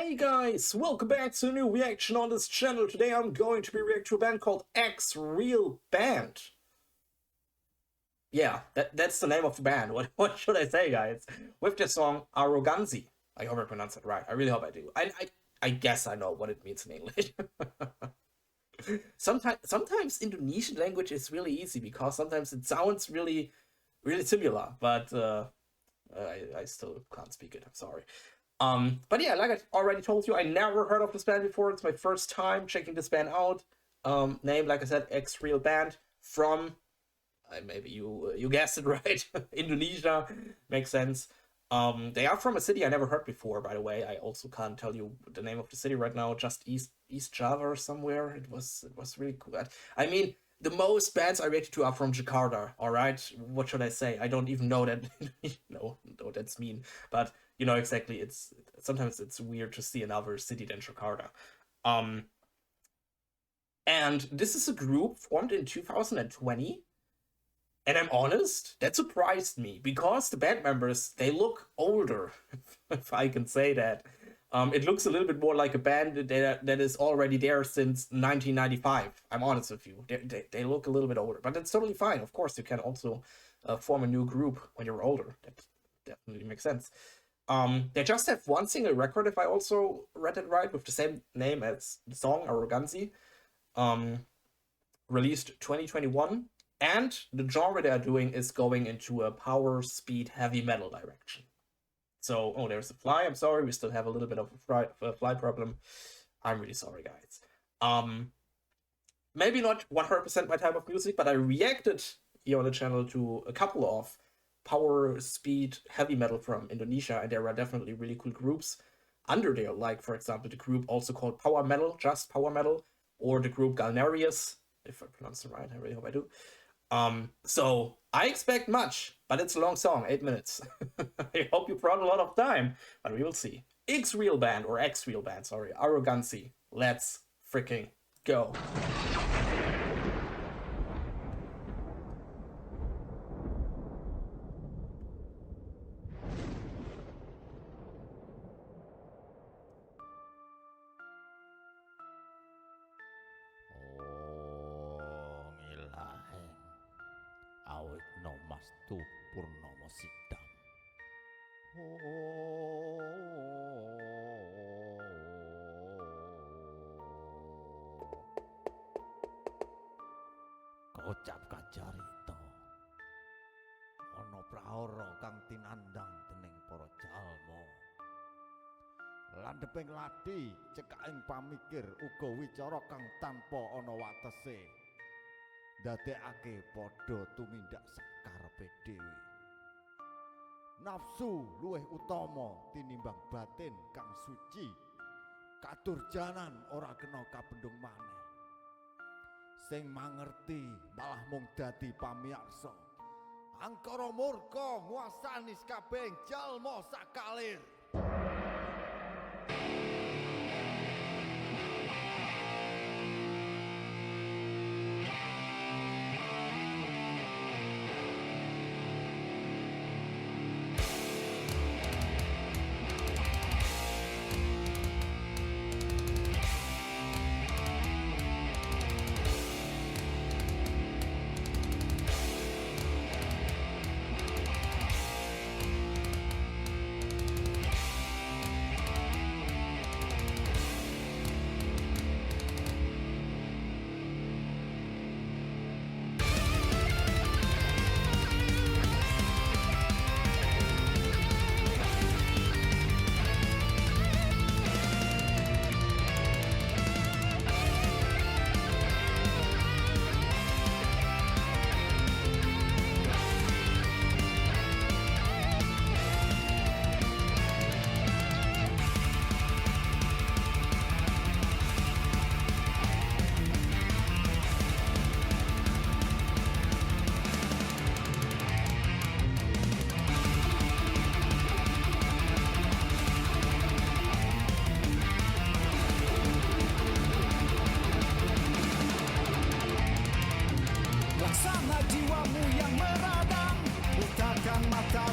Hey guys, welcome back to a new reaction on this channel. Today I'm going to be reacting to a band called XREAL Band. Yeah, that's the name of the band. What should I say, guys? With the song Arogansi. I hope I pronounced it right. I really hope I do. I guess I know what it means in English. Sometimes Indonesian language is really easy because sometimes it sounds really similar, but I still can't speak it. I'm sorry. But yeah, like I already told you, I never heard of this band before. It's my first time checking this band out. Name, like I said, XREAL Band from, maybe you guessed it right, Indonesia. Makes sense. They are from a city I never heard before, by the way. I also can't tell you the name of the city right now. Just East Java or somewhere. It was really cool. I mean, the most bands I reacted to are from Jakarta. All right, what should I say? I don't even know that. No, that's mean. But you know exactly. Sometimes it's weird to see another city than Jakarta. And this is a group formed in 2020. And I'm honest, that surprised me because the band members, they look older, if I can say that. It looks a little bit more like a band that is already there since 1995. I'm honest with you. They look a little bit older, but that's totally fine. Of course, you can also form a new group when you're older. That definitely makes sense. They just have one single record, if I also read it right, with the same name as the song, Arogansi. Released 2021. And the genre they are doing is going into a power, speed, heavy metal direction. So, oh, there's a fly. I'm sorry. We still have a little bit of a fly problem. I'm really sorry, guys. Maybe not 100% my type of music, but I reacted here on the channel to a couple of power, speed, heavy metal from Indonesia, and there are definitely really cool groups under there. Like, for example, the group also called Power Metal, just Power Metal, or the group Galnerius, if I pronounce it right. I really hope I do. So I expect much, but it's a long song, 8 minutes. I hope you brought a lot of time, but we will see. XREAL Band, or XREAL Band, sorry, Arogansi. Let's freaking go. Awit no mastu purnomo sidam. Kocap kajarita ana prahara kang tinandang dening para jalma. Landheping ladi cekaking pamikir uga wicara kang tanpa ana watese. Ndadekake padha tumindak sakarepe dhewe. Nafsu luwih utama tinimbang batin kang suci. Kadurjanan ora kena kabendung maneh. Sing mangerti malah mung dadi pamiyarsa. Angkara murka nguasani sakabehing jalma sakalir.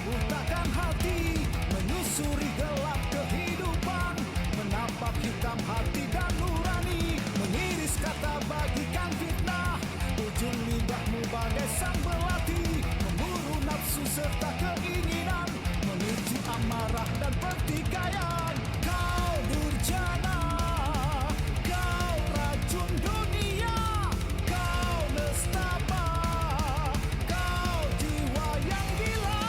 Butakan hati, menyusuri gelap kehidupan, sang belati, memburu nafsu serta keinginan, memicu amarah dan pertikaian. Kau durjana, kau racun dunia, kau nestapa, kau jiwa yang gila.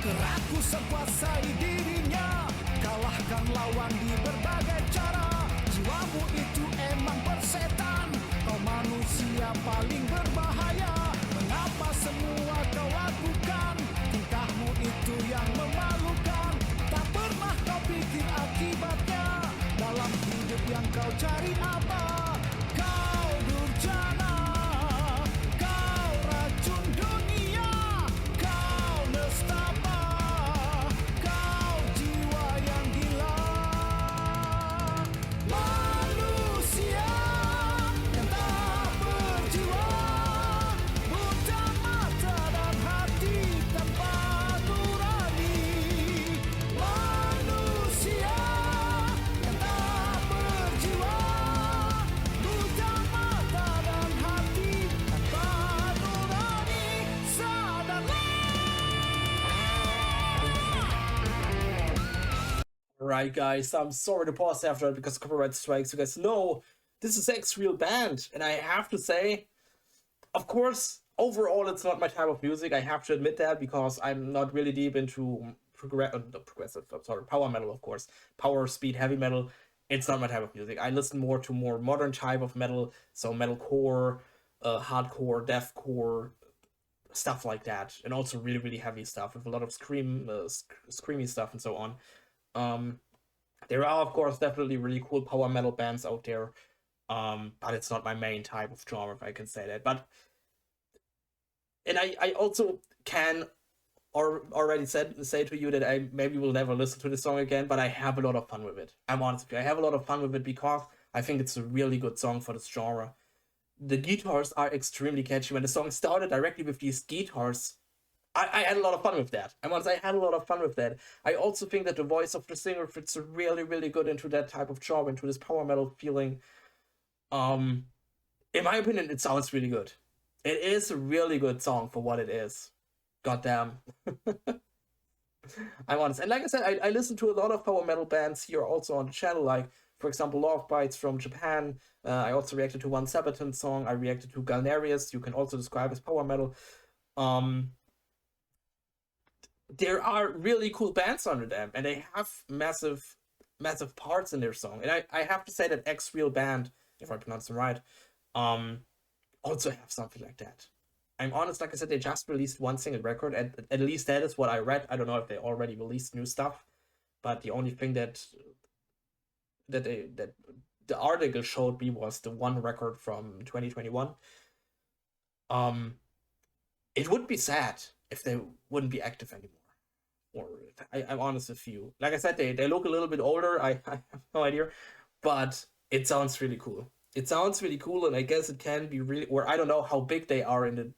Gerakku sekuasai dirinya, kalahkan lawan di berbagai cara. Jiwamu itu emang persetan, kau manusia paling berbahaya. Mengapa semua kau lakukan? Tingkahmu itu yang memalukan. Tak pernah kau pikir akibatnya, dalam hidup yang kau cari apa? Kau durjana, kau racun dunia, kau nestapa, kau jiwa yang gila. Manusia yang tak berjiwa, buta mata dan hati tanpa nurani. Manusia yang tak berjiwa, buta mata dan hati tanpa nurani. Sadarlah. Right, guys, I'm sorry to pause after that because copyright strikes. You guys know this is XREAL band, and I have to say, of course, overall it's not my type of music. I have to admit that because I'm not really deep into power metal, of course, power, speed, heavy metal. It's not my type of music. I listen more to more modern type of metal, so metalcore, hardcore, deathcore, stuff like that, and also really, really heavy stuff with a lot of screamy stuff and so on. There are, of course, definitely really cool power metal bands out there, but it's not my main type of genre, if I can say that. But and I also can already say to you that I maybe will never listen to this song again, but I have a lot of fun with it. I'm honest with you, I have a lot of fun with it because I think it's a really good song for this genre. The guitars are extremely catchy. When the song started directly with these guitars, I had a lot of fun with that. I had a lot of fun with that. I also think that the voice of the singer fits really, really good into that type of genre, into this power metal feeling. In my opinion, it sounds really good. It is a really good song for what it is. Goddamn. I'm honest. And like I said, I listen to a lot of power metal bands here also on the channel, like, for example, Love Bites from Japan. I also reacted to one Sabaton song. I reacted to Galnerius. You can also describe as power metal. There are really cool bands under them, and they have massive parts in their song. And I have to say that XREAL band, if I pronounce them right, also have something like that. I'm honest, like I said, they just released one single record, and at least that is what I read. I don't know if they already released new stuff, but the only thing that the article showed me was the one record from 2021. It would be sad if they wouldn't be active anymore. Or I'm honest with you. Like I said, they look a little bit older. I have no idea, but it sounds really cool. It sounds really cool, and I guess it can be really, or I don't know how big they are in the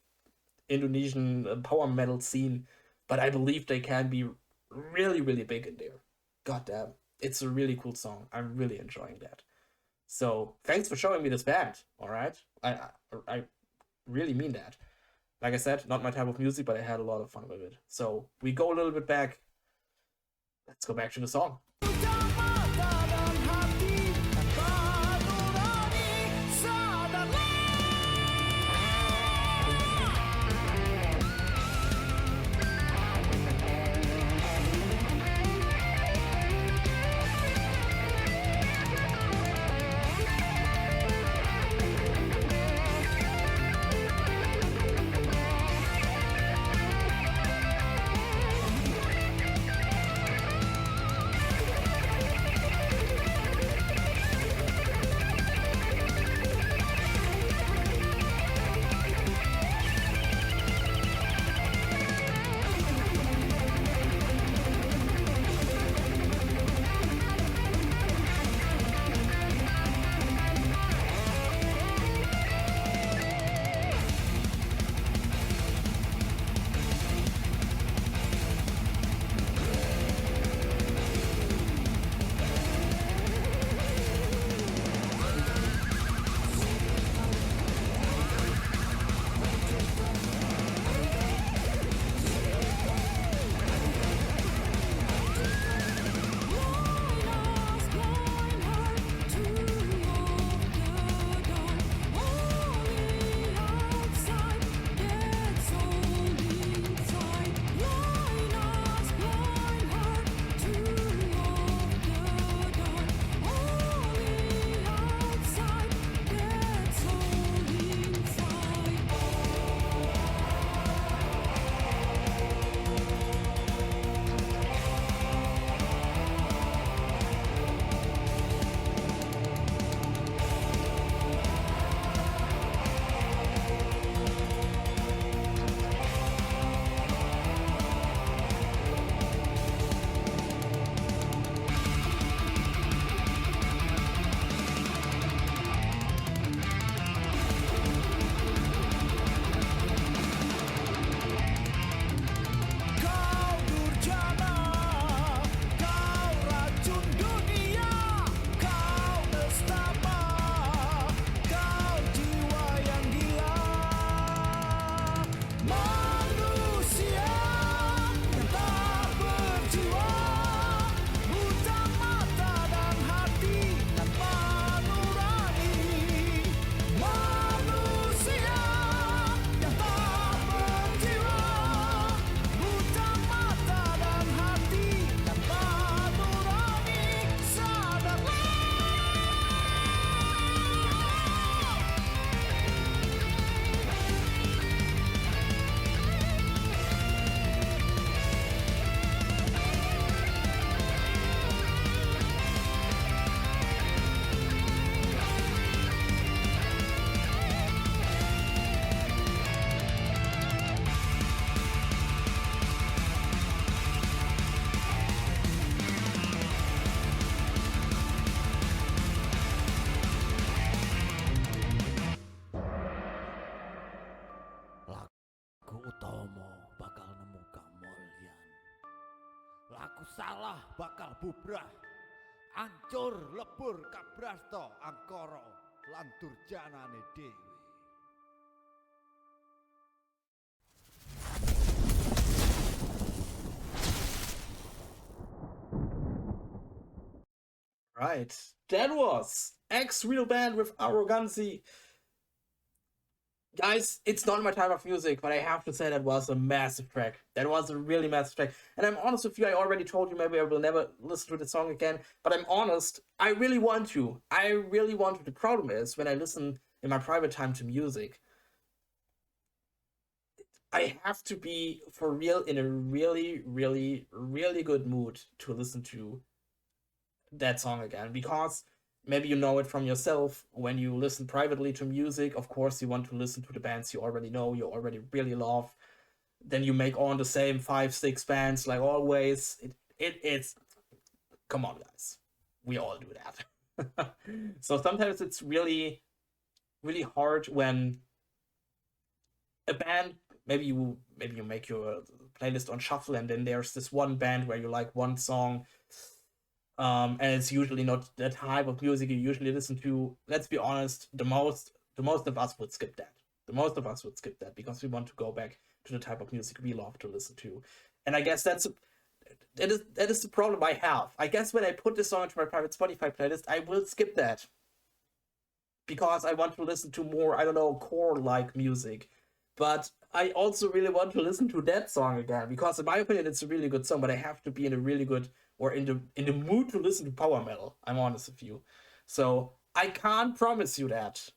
Indonesian power metal scene, but I believe they can be really, really big in there. God damn, it's a really cool song. I'm really enjoying that. So thanks for showing me this band. All right, I really mean that. Like I said, not my type of music, but I had a lot of fun with it. So we go a little bit back. Let's go back to the song. salah bakal bubrah, ancur lebur kabrasta angkara lan durjanane dhewe. Right. That was XREAL Band with Arogansi. Guys, it's not my type of music, but I have to say that was a massive track. That was a really massive track. And I'm honest with you, I already told you maybe I will never listen to the song again, but I'm honest, I really want to. I really want to. The problem is, when I listen in my private time to music, I have to be, for real, in a really, really, really good mood to listen to that song again, because maybe you know it from yourself. When you listen privately to music, of course you want to listen to the bands you already know, you already really love. Then you make on the same 5-6 bands like always. It's come on, guys, we all do that. So sometimes it's really, really hard when a band, maybe you make your playlist on shuffle, and then there's this one band where you like one song, and it's usually not the type of music you usually listen to. Let's be honest, the most of us would skip that. The most of us would skip that because we want to go back to the type of music we love to listen to. And I guess that is the problem I have. I guess when I put this song into my private Spotify playlist, I will skip that because I want to listen to more, I don't know, core-like music. But I also really want to listen to that song again, because in my opinion it's a really good song, but I have to be in a really good, or in the mood to listen to power metal. I'm honest with you. So I can't promise you that,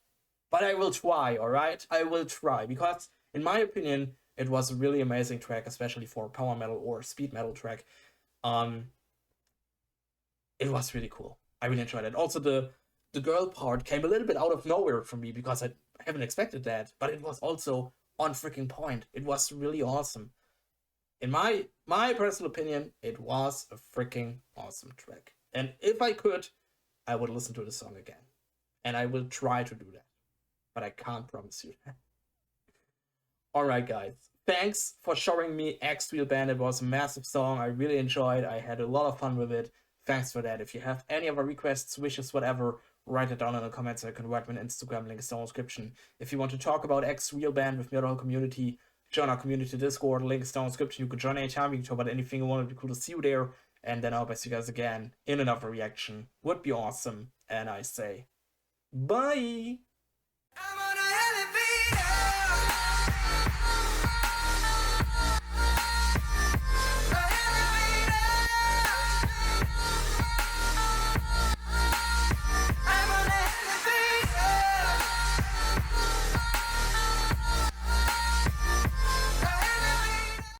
but I will try, alright? I will try, because in my opinion it was a really amazing track, especially for a power metal or speed metal track. It was really cool. I really enjoyed it. Also, the girl part came a little bit out of nowhere for me because I haven't expected that, but it was also on freaking point. It was really awesome. In my personal opinion, it was a freaking awesome track. And if I could, I would listen to the song again. And I will try to do that. But I can't promise you that. Alright, guys. Thanks for showing me XREAL Band. It was a massive song. I really enjoyed. I had a lot of fun with it. Thanks for that. If you have any other requests, wishes, whatever, write it down in the comments. I can write my Instagram link is down in the description. If you want to talk about XREAL Band with me or the whole community, join our community Discord, link is down in the description. You can join anytime, you can talk about anything you want. It'd be cool to see you there. And then I'll see you guys again in another reaction. Would be awesome. And I say, bye!